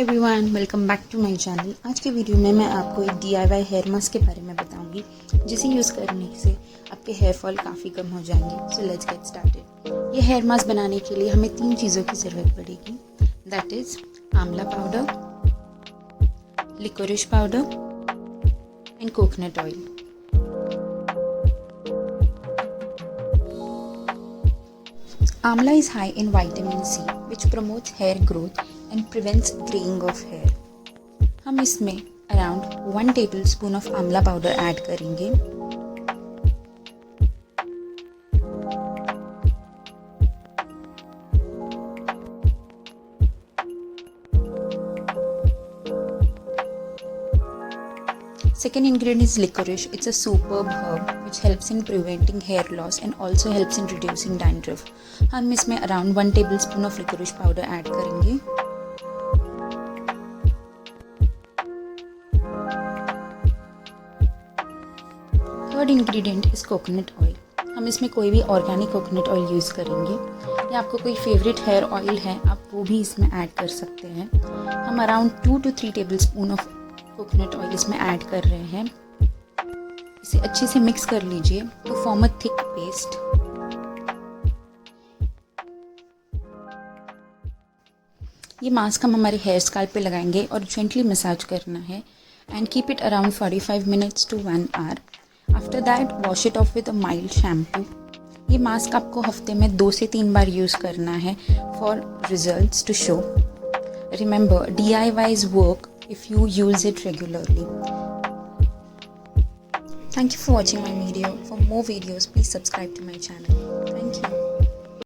Everyone, welcome back to my channel. आज के video में मैं आपको एक DIY हेयर मास्क के बारे में बताऊंगी जिसे यूज़ करने से आपके हेयर फॉल काफ़ी कम हो जाएंगे। So let's get started. ये हेयर मास्क बनाने के लिए हमें 3 चीज़ों की ज़रूरत पड़ेगी, that is amla powder, liquorice powder and coconut oil. Amla is high in vitamin C, which promotes hair growth and prevents graying of hair. हम इसमें अराउंड 1 टेबलस्पून ऑफ आंवला पाउडर ऐड करेंगे। Second ingredient is licorice. It's a superb herb which helps in preventing hair loss and also helps in reducing dandruff. हम इसमें around 1 tablespoon of liquorice powder add करेंगे। Third ingredient is coconut oil. हम इसमें कोई भी organic coconut oil use करेंगे या आपको कोई फेवरेट हेयर ऑयल है आप वो भी इसमें ऐड कर सकते हैं। हम around 2 to 3 tablespoon of coconut oil इसमें ऐड कर रहे हैं। इसे अच्छे से मिक्स कर लीजिए to form a thick paste. ये मास्क हम हमारे हेयर स्काल्प पे लगाएंगे और जेंटली मसाज करना है and keep it around 45 minutes to 1 hour। After that wash it of with a mild shampoo. ये मास्क आपको हफ्ते में 2 से 3 बार यूज़ करना है for results to show. Remember, DIYs work if you use it regularly. Thank you for watching my video. For more videos, please subscribe to my channel. Thank you.